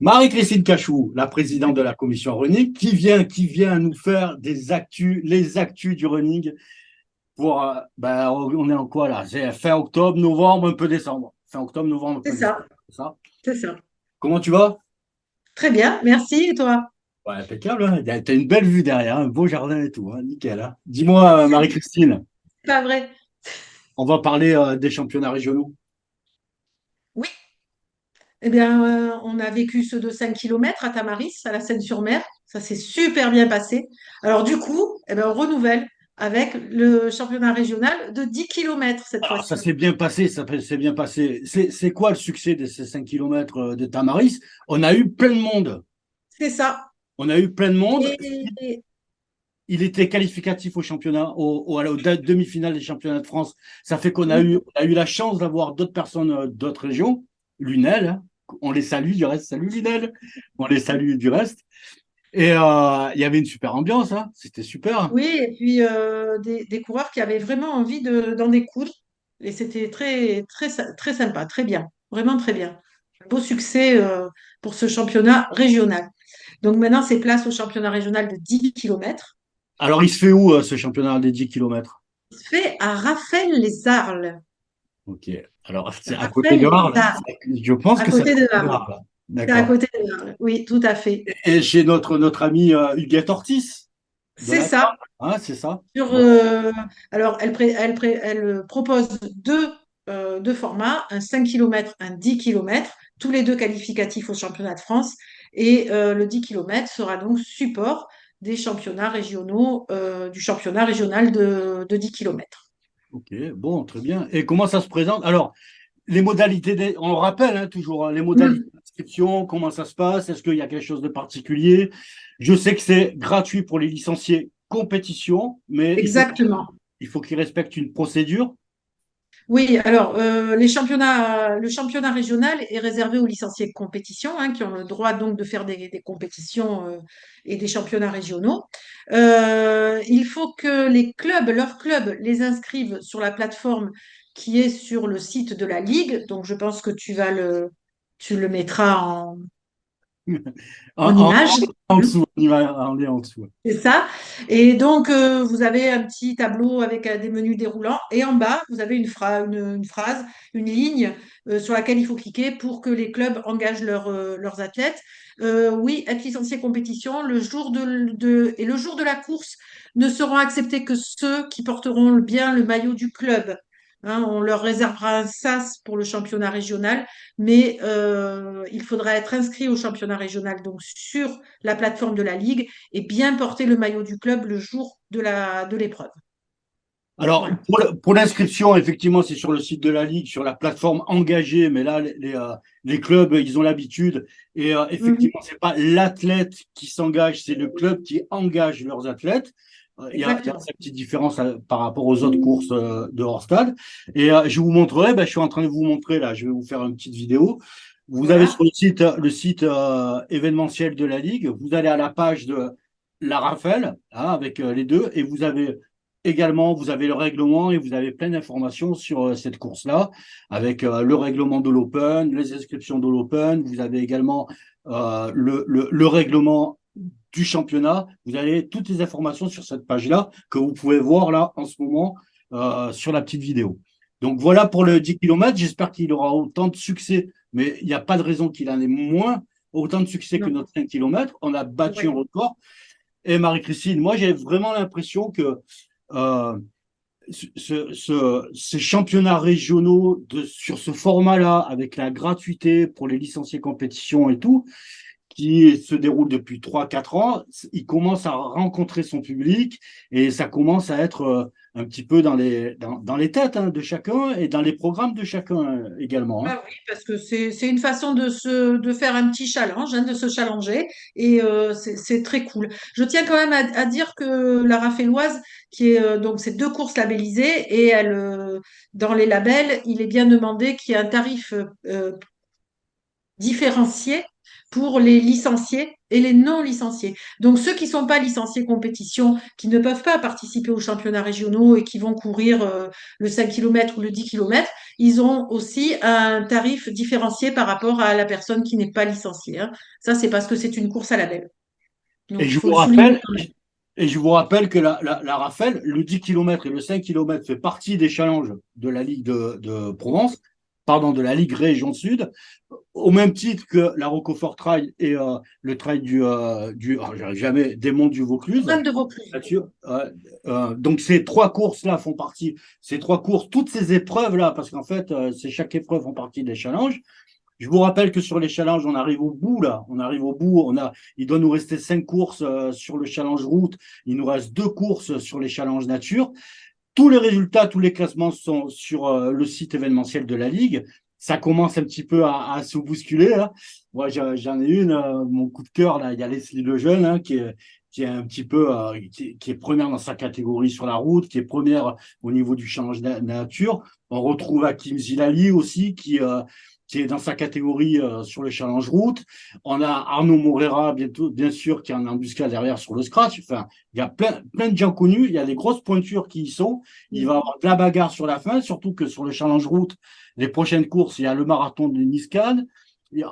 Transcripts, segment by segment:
Marie-Christine Cachou, la présidente de la commission running, qui vient nous faire les actus du running pour, on est en quoi là? C'est fin octobre, novembre, un peu décembre. Fin octobre, novembre, un C'est peu décembre. ça, C'est ça. c'est ça. Comment tu vas? Très bien, merci. Et toi? Ouais, impeccable, hein. T'as une belle vue derrière, un beau jardin et tout, hein. Nickel, hein. Dis-moi, Marie-Christine, C'est pas vrai. on va parler des championnats régionaux. Oui, eh bien, on a vécu ceux de 5 kilomètres à Tamaris, à la Seine-sur-Mer. Ça s'est super bien passé. Alors, du coup, eh bien, on renouvelle avec le championnat régional de 10 kilomètres cette Alors, ça fois-ci. s'est bien passé, s'est bien passé. C'est quoi le succès de ces 5 kilomètres de Tamaris? On a eu plein de monde. C'est ça. On a eu plein de monde. Et Il était qualificatif au championnat, aux demi-finales des championnats de France. Ça fait qu'on a oui, eu la chance d'avoir d'autres personnes d'autres régions. Lunel, hein. On les salue du reste. Salut Lunel. On les salue du reste. Et il y avait une super ambiance, hein. C'était super. oui, et puis des coureurs qui avaient vraiment envie d'en découdre. Et c'était très, très, très sympa, très bien, vraiment très bien. Beau succès pour ce championnat régional. Donc maintenant, c'est place au championnat régional de 10 kilomètres. Alors, il se fait où ce championnat des 10 kilomètres? Il se fait à Raphaël-les-Arles. Ok. Alors, c'est à côté de Arles. Raphaël-les-Arles, Je pense à que c'est à côté de côté de Arles. Arles. C'est à D'accord. côté de Arles, oui, tout à fait. Et chez notre ami Huguette Ortiz de C'est la ça. Ah, c'est ça. Sur, Bon. alors, elle propose deux formats, un 5 kilomètres, un 10 kilomètres, tous les deux qualificatifs au championnat de France. Et le 10 kilomètres sera donc support des championnats régionaux, du championnat régional de 10 kilomètres. Ok, bon, très bien. Et comment ça se présente? Alors, les modalités, on rappelle hein, toujours hein, les modalités Mm, d'inscription, comment ça se passe, est-ce qu'il y a quelque chose de particulier? Je sais que c'est gratuit pour les licenciés compétition, mais exactement. il faut qu'ils respectent une procédure. Oui, alors le championnat régional est réservé aux licenciés de compétition, hein, qui ont le droit donc de faire des compétitions et des championnats régionaux. Il faut que leurs clubs les inscrivent sur la plateforme qui est sur le site de la Ligue. Donc je pense que tu le mettras En, en en- image. en dessous, on y va en lien en dessous. C'est ça. Et donc, vous avez un petit tableau avec des menus déroulants. Et en bas, vous avez une phrase, une ligne sur laquelle il faut cliquer pour que les clubs engagent leurs athlètes. Oui, être licencié compétition, et le jour de la course ne seront acceptés que ceux qui porteront bien le maillot du club. Hein, on leur réservera un SAS pour le championnat régional, mais il faudra être inscrit au championnat régional, donc sur la plateforme de la Ligue et bien porter le maillot du club le jour de l'épreuve. Alors, Voilà. pour l'inscription, effectivement, c'est sur le site de la Ligue, sur la plateforme engagée, mais là, les clubs, ils ont l'habitude. Et Mhm. effectivement, c'est pas l'athlète qui s'engage, c'est le club qui engage leurs athlètes. Il y a Exactement. cette petite différence par rapport aux autres courses de hors stade. Et je vous montrerai, je suis en train de vous montrer, là, je vais vous faire une petite vidéo. Vous avez Voilà. sur le site événementiel de la Ligue, vous allez à la page de la Raphaël, hein, avec les deux, et vous avez également, vous avez le règlement et vous avez plein d'informations sur cette course-là, avec le règlement de l'Open, les inscriptions de l'Open. Vous avez également le règlement du championnat. Vous avez toutes les informations sur cette page-là que vous pouvez voir là en ce moment sur la petite vidéo. Donc voilà pour le 10 km. J'espère qu'il aura autant de succès, mais il n'y a pas de raison qu'il en ait moins, autant de succès que Non. notre 5 km. On a battu un Ouais. record. Et Marie-Christine, moi j'ai vraiment l'impression que euh, ces championnats régionaux sur ce format-là, avec la gratuité pour les licenciés compétition et tout, qui se déroule depuis 3 4 ans, il commence à rencontrer son public et ça commence à être un petit peu dans les têtes hein, de chacun et dans les programmes de chacun également, hein. Bah oui, parce que c'est une façon de faire un petit challenge, hein, de se challenger, et c'est très cool. Je tiens quand même à dire que la Raffeloise, qui est donc ces deux courses labellisées, et dans les labels, il est bien demandé qu'il y ait un tarif différencié pour les licenciés et les non licenciés. Donc ceux qui ne sont pas licenciés compétition, qui ne peuvent pas participer aux championnats régionaux et qui vont courir le 5 km ou le 10 km, ils ont aussi un tarif différencié par rapport à la personne qui n'est pas licenciée, hein. Ça, c'est parce que c'est une course à label. Et Donc il je faut vous le souligner rappelle, quand même. et je vous rappelle que la Raphaël, le 10 km et le 5 km fait partie des challenges de la Ligue de Provence, pardon, de la Ligue Région Sud, au même titre que la Roquefort Trail et le trail j'arrive jamais, des Monts du Vaucluse. Même de Vaucluse. Là-dessus, donc ces trois courses-là font partie, ces trois courses, toutes ces épreuves-là, parce qu'en fait, c'est chaque épreuve font partie des challenges. Je vous rappelle que sur les challenges, on arrive au bout là. On arrive au bout. Il doit nous rester 5 courses sur le challenge route. Il nous reste 2 courses sur les challenges nature. Tous les résultats, tous les classements sont sur le site événementiel de la Ligue. Ça commence un petit peu à se bousculer là. Moi, j'en ai une, mon coup de cœur là. Il y a Leslie Lejeune qui est un petit peu qui est première dans sa catégorie sur la route, qui est première au niveau du challenge nature. On retrouve Hakim Zilali aussi qui est dans sa catégorie sur le challenge route. On a Arnaud Morera, bientôt, bien sûr, qui est en embuscade derrière sur le scratch. Enfin, il y a plein de gens connus. Il y a des grosses pointures qui y sont. Il va y avoir de la bagarre sur la fin, surtout que sur le challenge route, les prochaines courses, il y a le marathon de Niscade,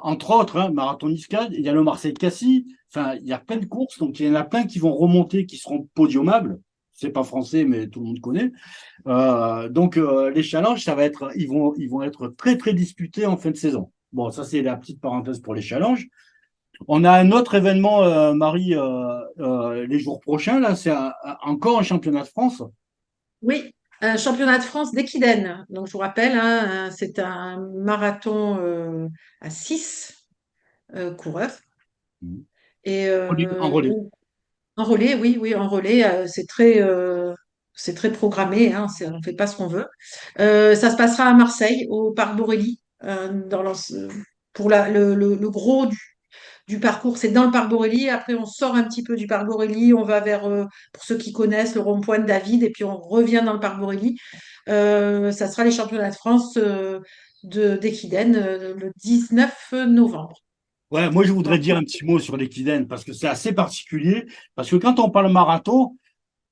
entre autres, hein, marathon Niscade, il y a le Marseille-Cassis. Enfin, il y a plein de courses, donc il y en a plein qui vont remonter, qui seront podiumables. C'est pas français, mais tout le monde connaît. Les challenges, ils vont être très très disputés en fin de saison. Bon, ça c'est la petite parenthèse pour les challenges. On a un autre événement, Marie, les jours prochains. Là, encore un championnat de France. Oui, un championnat de France d'Equidène. Donc, je vous rappelle, hein, c'est un marathon à 6 coureurs. Et En relais. en relais, oui, oui, en relais, c'est très programmé, hein, on ne fait pas ce qu'on veut. Ça se passera à Marseille, au Parc Borelli, pour le gros du parcours. C'est dans le Parc Borelli. Après, on sort un petit peu du Parc Borelli, on va vers, pour ceux qui connaissent, le rond-point de David, et puis on revient dans le Parc Borelli. Ça sera les championnats de France d'Equidène le 19 novembre. Ouais, moi je voudrais Voilà. dire un petit mot sur l'équidène parce que c'est assez particulier. Parce que quand on parle marathon,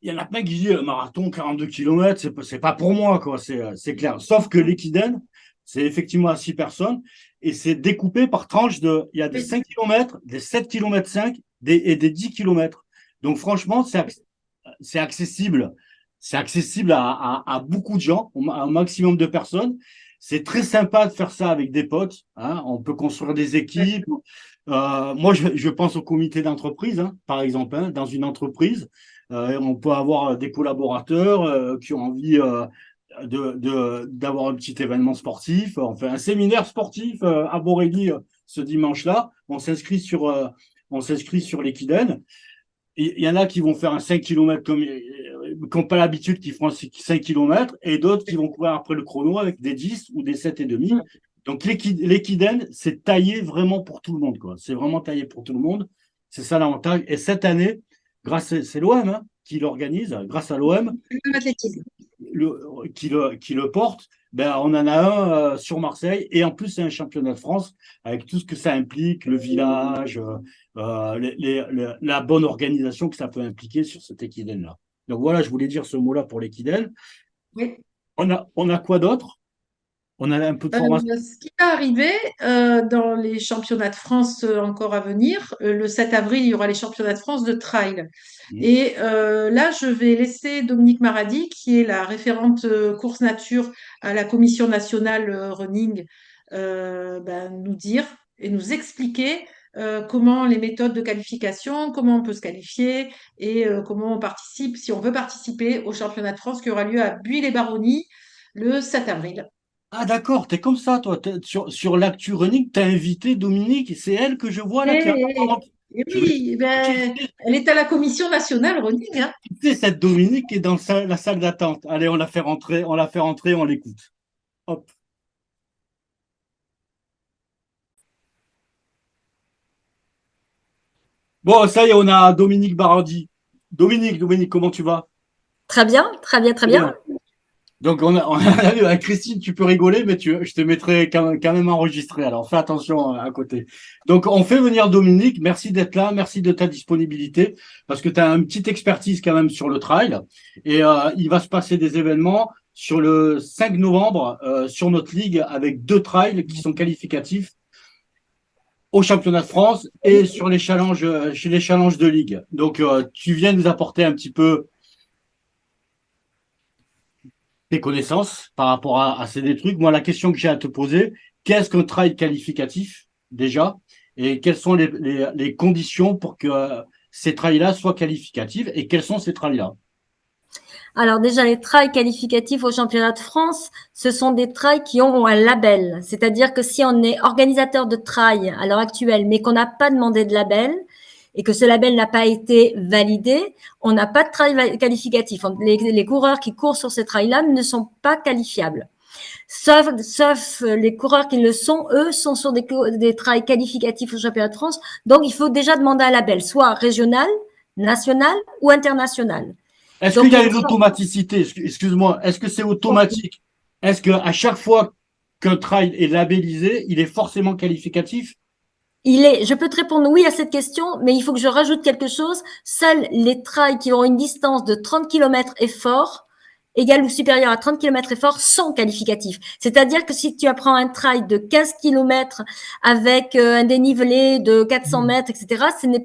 il y en a plein qui disent marathon 42 km, c'est pas pour moi, quoi, c'est clair. Sauf que l'équidène, c'est effectivement à 6 personnes et c'est découpé par tranches il y a des Oui. 5 km, des 7,5 km et des 10 km. Donc franchement, c'est accessible. C'est accessible à beaucoup de gens, à un maximum de personnes. C'est très sympa de faire ça avec des potes, hein. On peut construire des équipes. Moi, je pense au comité d'entreprise, hein, par exemple, hein, dans une entreprise. On peut avoir des collaborateurs qui ont envie d'avoir un petit événement sportif. On fait un séminaire sportif à Borély ce dimanche-là. On s'inscrit sur l'Equidène. Il y en a qui vont faire un 5 km qui n'ont pas l'habitude, qui feront 5 km, et d'autres qui vont courir après le chrono avec des 10 ou des 7,5. Donc l'équidène, c'est taillé vraiment pour tout le monde, quoi. C'est vraiment taillé pour tout le monde. C'est ça l'avantage. Et cette année, c'est l'OM hein, qui l'organise, grâce à l'OM, L'athlétisme. qui le porte, ben, on en a un sur Marseille et en plus c'est un championnat de France avec tout ce que ça implique, le village, la bonne organisation que ça peut impliquer sur cet équidène-là. Donc voilà, je voulais dire ce mot-là pour l'équidène. Oui. On a quoi d'autre? On a un peu de formation. Ce qui va arriver dans les championnats de France encore à venir, le 7 avril, il y aura les championnats de France de trail. Et là, je vais laisser Dominique Maradi, qui est la référente course nature à la Commission nationale running, nous dire et nous expliquer comment les méthodes de qualification, comment on peut se qualifier et comment on participe, si on veut participer au championnat de France qui aura lieu à Buis-les-Baronnies le 7 avril. Ah d'accord, t'es comme ça, toi. Sur l'actu running, t'as invité Dominique, c'est elle que je vois là qui a Et, et Je veux oui, ben, elle est à la commission nationale running, hein. quitter cette Dominique qui est dans la salle d'attente. Allez, on la fait rentrer, on l'écoute. Hop. Bon, ça y est, on a Dominique Barandi. Dominique, comment tu vas? Très bien, très bien, très Très bien. bien. Donc, on a vu avec Christine, tu peux rigoler, mais je te mettrai quand même enregistré. Alors, fais attention à côté. Donc, on fait venir Dominique. Merci d'être là. Merci de ta disponibilité parce que tu as une petite expertise quand même sur le trail. Et il va se passer des événements sur le 5 novembre sur notre ligue avec 2 trails qui sont qualificatifs au championnat de France et sur les challenges, chez les challenges de ligue. Donc, tu viens nous apporter un petit peu tes connaissances par rapport à ces des trucs. Moi, la question que j'ai à te poser, qu'est-ce qu'un trail qualificatif déjà et quelles sont les conditions pour que ces trails-là soient qualificatifs et quels sont ces trails-là? Alors déjà, les trails qualificatifs au championnat de France, ce sont des trails qui ont un label. C'est-à-dire que si on est organisateur de trail à l'heure actuelle, mais qu'on n'a pas demandé de label et que ce label n'a pas été validé, on n'a pas de trail qualificatif. Les coureurs qui courent sur ces trails-là ne sont pas qualifiables. Sauf les coureurs qui le sont, eux, sont sur des trails qualificatifs au championnat de France. Donc, il faut déjà demander un label, soit régional, national ou international. Est-ce qu'il Donc, y a une automaticité? Excuse-moi, est-ce que c'est automatique? Est-ce qu'à chaque fois qu'un trail est labellisé, il est forcément qualificatif? je peux te répondre oui à cette question, mais il faut que je rajoute quelque chose. Seuls les trails qui ont une distance de 30 km effort, égale ou supérieure à 30 km effort, sont qualificatifs. C'est-à-dire que si tu apprends un trail de 15 km avec un dénivelé de 400 mètres, etc.,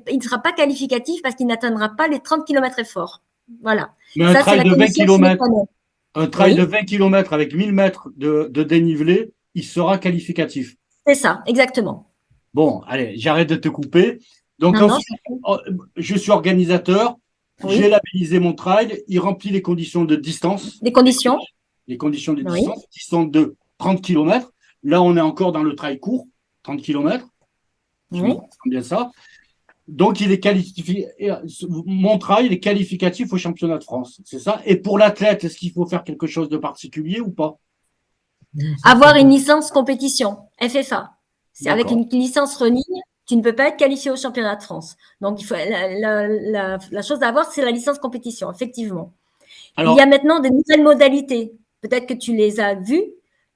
il ne sera pas qualificatif parce qu'il n'atteindra pas les 30 km effort. Voilà. Mais un Ça, c'est trail la de 20 condition sine qua km, non. un trail Oui, de 20 km avec 1000 mètres de dénivelé, il sera qualificatif. c'est ça, exactement. Bon, allez, j'arrête de te couper. Donc Non, non, ensuite, oh, je suis organisateur, j'ai oui, labellisé mon trail, il remplit les conditions de distance, des conditions. les conditions de Oui, distance qui sont de 30 km. Là, on est encore dans le trail court, 30 km, tu me oui. confirmes bien ça. Donc, il est qualifié, mon trail, il est qualificatif au championnat de France, c'est ça. Et pour l'athlète, est-ce qu'il faut faire quelque chose de particulier ou pas? Avoir une licence compétition, FFA. C'est avec D'accord. une licence running, tu ne peux pas être qualifié au championnat de France. Donc, la chose à avoir, c'est la licence compétition, effectivement. Il y a Alors, maintenant des nouvelles modalités. Peut-être que tu les as vues.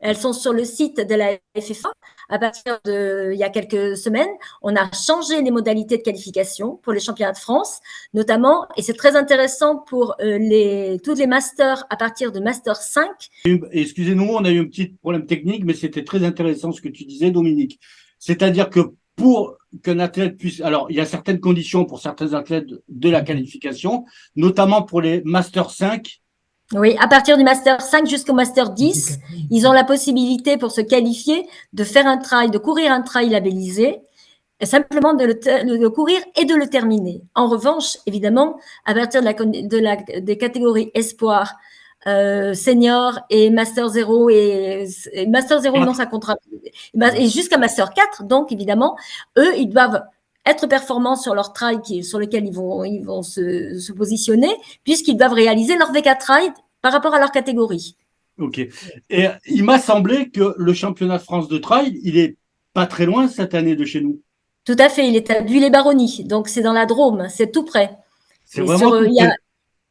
Elles sont sur le site de la FFA. À partir de, il y a quelques semaines, on a changé les modalités de qualification pour les championnats de France, notamment, et c'est très intéressant pour tous les masters à partir de master 5. excusez-nous, on a eu un petit problème technique, mais c'était très intéressant ce que tu disais, Dominique. C'est-à-dire que pour qu'un athlète puisse, alors il y a certaines conditions pour certains athlètes de la qualification, notamment pour les Master 5. Oui, à partir du Master 5 jusqu'au Master 10, ils ont la possibilité pour se qualifier de faire un trail, de courir un trail labellisé, et simplement de le courir et de le terminer. En revanche, évidemment, à partir des catégories espoir, senior et Master 0 et Master 0, non, ça comptera. Et jusqu'à Master 4, donc évidemment, eux, ils doivent être performants sur leur trail sur lequel ils vont se positionner, puisqu'ils doivent réaliser leur VK trail par rapport à leur catégorie. Ok. Et il m'a semblé que le championnat de France de trail, il est pas très loin cette année de chez nous. Tout à fait, il est à Buis-les-Baronnies, donc c'est dans la Drôme, c'est tout près. C'est vraiment tout près.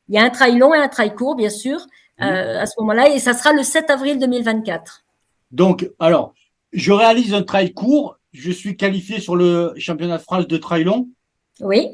Il y a un trail long et un trail court, bien sûr, à ce moment-là, et ça sera le 7 avril 2024. Donc, alors, je réalise un trail court, je suis qualifié sur le championnat de France de trail long. Oui.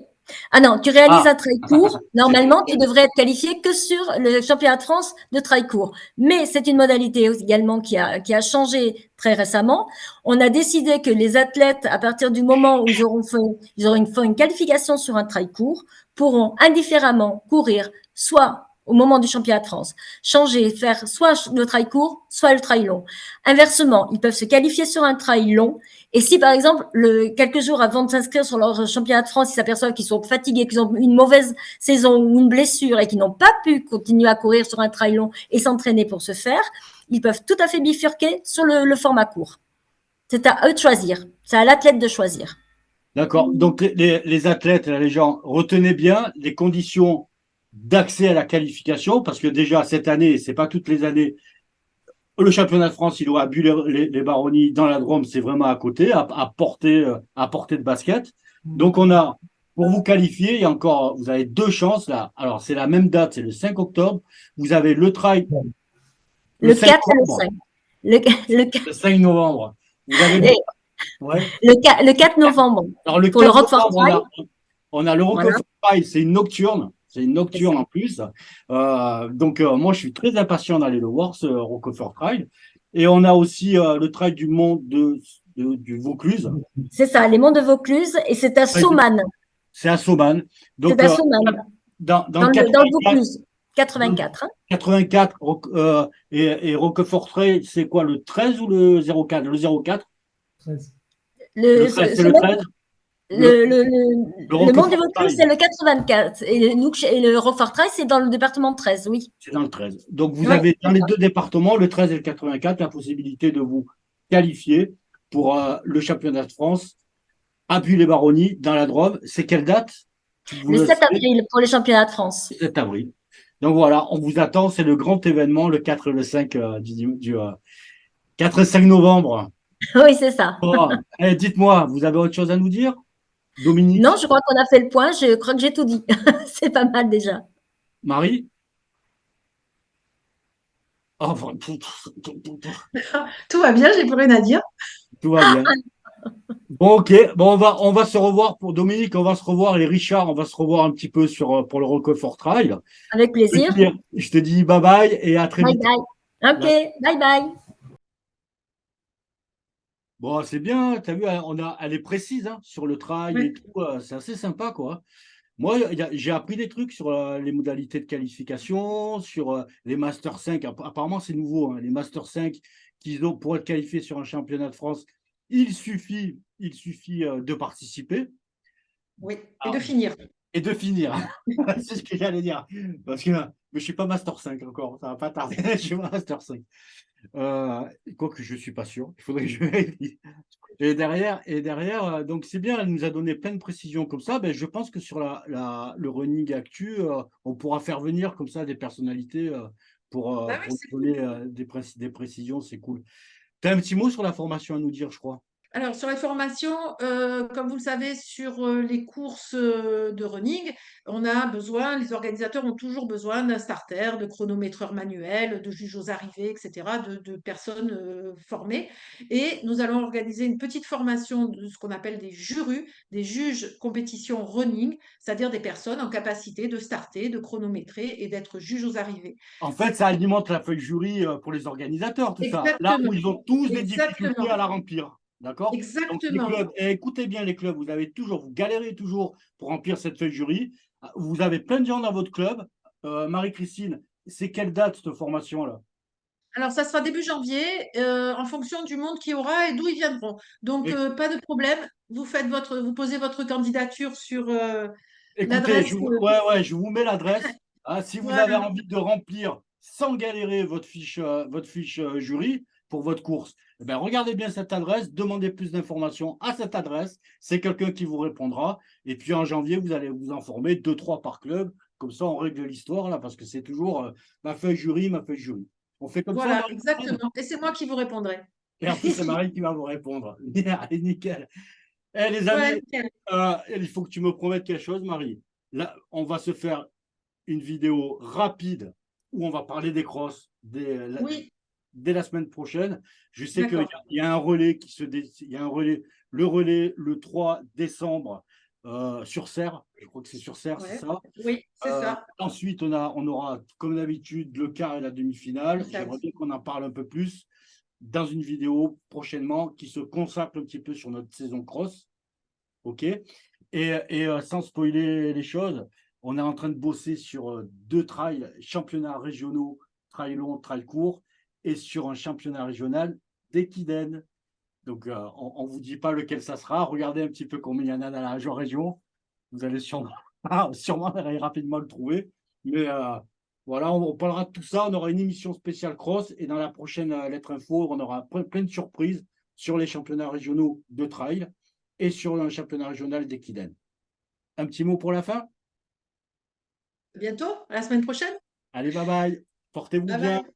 Ah non, tu réalises Ah, un trail court. Normalement, tu devrais être qualifié que sur le championnat de France de trail court. Mais c'est une modalité également qui a changé très récemment. On a décidé que les athlètes, à partir du moment où ils auront fait une qualification sur un trail court, pourront indifféremment courir soit au moment du championnat de France, faire soit le trail court, soit le trail long. Inversement, ils peuvent se qualifier sur un trail long et si, par exemple, quelques jours avant de s'inscrire sur leur championnat de France, ils s'aperçoivent qu'ils sont fatigués, qu'ils ont une mauvaise saison ou une blessure et qu'ils n'ont pas pu continuer à courir sur un trail long et s'entraîner pour se faire, ils peuvent tout à fait bifurquer sur le format court. C'est à eux de choisir. C'est à l'athlète de choisir. d'accord. Donc, les athlètes, les gens, retenez bien les conditions d'accès à la qualification, parce que déjà, cette année, c'est pas toutes les années, le championnat de France, il doit les Baronnies dans la Drôme, c'est vraiment à côté, à portée de basket. Donc, on a, pour vous qualifier, il y a encore, vous avez 2 chances là. Alors, c'est la même date, c'est le 5 octobre. Vous avez le trail Le 5 4 et le novembre. 5. Le, Le 5 novembre. Vous avez et ouais. le 4 novembre Alors, le pour le 4 Roquefort novembre, Trail. on a le Voilà, Roquefort Trail, c'est une nocturne. C'est une c'est ça. nocturne en plus. Donc, moi, je suis très impatient d'aller le voir, ce Roquefort Trail. Et on a aussi le trail du Mont du Vaucluse. C'est ça, les monts de Vaucluse, et c'est à Saumanne. C'est à Saumanne. C'est Donc, à Saumanne, dans le dans le 84, Vaucluse. 84, hein. 84 et Roquefort Trail, c'est quoi, le 13 ou le 04? Le 04? Le 13, c'est le 13? Le, le Le mont du Roquefort Vaucluse, c'est Trail, le 84. Et le Roquefort Trail, c'est dans le département 13, oui. c'est dans le 13. Donc, vous Oui, avez dans c'est les ça. deux départements, le 13 et le 84, la possibilité de vous qualifier pour le championnat de France à Buis-les-Baronnies, dans la Drôme. C'est quelle date? Vous Le le 7 savez? avril pour les championnats de France. 7 avril. Donc voilà, on vous attend. C'est le grand événement, le 4 et le 5 4 et 5 novembre. Oui, c'est ça. Oh, dites-moi, vous avez autre chose à nous dire, Non, Dominique, je crois qu'on a fait le point. Je crois que j'ai tout dit. C'est pas mal déjà. Marie? Oh, Tout va bien, j'ai plus rien à dire. tout va bien. Bon, ok. Bon, on va se revoir pour Dominique, on va se revoir et Richard, on va se revoir un petit peu pour le Roquefort Trail. Avec plaisir. Je te dis bye bye et à très Bye vite. bye. Ok, bye bye. Bon, c'est bien, tu as vu, elle est précise hein, sur le trail et Ouais. tout. C'est assez sympa, quoi. Moi, j'ai appris des trucs sur les modalités de qualification, sur les Master 5. Apparemment, c'est nouveau, hein, les Master 5 qu'ils ont pour être qualifiés sur un championnat de France. Il suffit de participer. Oui, et Ah, de finir. et de finir. C'est ce que j'allais dire. Parce que mais je ne suis pas Master 5 encore, ça va pas tarder. Je suis pas Master 5. Quoique je ne suis pas sûr, il faudrait que je vérifie. Et derrière, donc c'est bien, elle nous a donné plein de précisions comme ça. Ben, je pense que sur le running actu, on pourra faire venir comme ça des personnalités Bah oui, pour c'est nous cool. donner des précisions, c'est cool. Tu as un petit mot sur la formation à nous dire, je crois. Alors, sur les formations, comme vous le savez, sur les courses de running, les organisateurs ont toujours besoin d'un starter, de chronométreurs manuels, de juges aux arrivées, etc., de personnes formées. Et nous allons organiser une petite formation de ce qu'on appelle des jurus, des juges compétition running, c'est-à-dire des personnes en capacité de starter, de chronométrer et d'être juges aux arrivées. En fait, ça alimente la feuille jury pour les organisateurs, tout ça. Là où Exactement, ils ont tous des difficultés à exactement, la remplir. D'accord? Donc, les exactement. clubs, écoutez bien les clubs, vous galérez toujours pour remplir cette feuille jury. Vous avez plein de gens dans votre club. Marie-Christine, c'est quelle date cette formation-là? Alors, ça sera début janvier, en fonction du monde qu'il y aura et d'où ils viendront. Donc, É- pas de problème. Vous posez votre candidature sur Écoutez, l'adresse. je vous mets l'adresse. Ah, si vous avez Voilà, envie de remplir sans galérer votre fiche jury pour votre course, eh ben, regardez bien cette adresse, demandez plus d'informations à cette adresse. C'est quelqu'un qui vous répondra. Et puis en janvier, vous allez vous informer, 2, 3 par club. Comme ça, on règle l'histoire là, parce que c'est toujours ma feuille jury, ma feuille jury. On fait comme ça, voilà, Marie-Christine. exactement. Et c'est moi qui vous répondrai. Et en plus, c'est Marie qui va vous répondre. Allez, nickel. Eh, les Ouais, amis, nickel. il faut que tu me promettes quelque chose, Marie. Là, on va se faire une vidéo rapide où on va parler des crosses Oui, dès la semaine prochaine. Je sais qu'il d'accord. y a un relais il y a un relais, le relais le 3 décembre sur Serre. Je crois que c'est sur Serre, c'est Ouais. ça. Oui, c'est ça. Ensuite, on aura, comme d'habitude, le quart et la demi-finale. Exact. J'aimerais bien qu'on en parle un peu plus dans une vidéo prochainement qui se consacre un petit peu sur notre saison cross. OK? Et sans spoiler les choses, on est en train de bosser sur 2 trails, championnats régionaux, trail long, trail court, et sur un championnat régional d'équidène. Donc, on ne vous dit pas lequel ça sera. Regardez un petit peu combien il y en a dans la région. Vous allez sûrement rapidement le trouver. Mais voilà, on parlera de tout ça. On aura une émission spéciale cross. Et dans la prochaine lettre info, on aura plein de surprises sur les championnats régionaux de trail et sur un championnat régional d'équidène. Un petit mot pour la fin? À bientôt, à la semaine prochaine. Allez, bye bye. Portez-vous Bye bien. bye.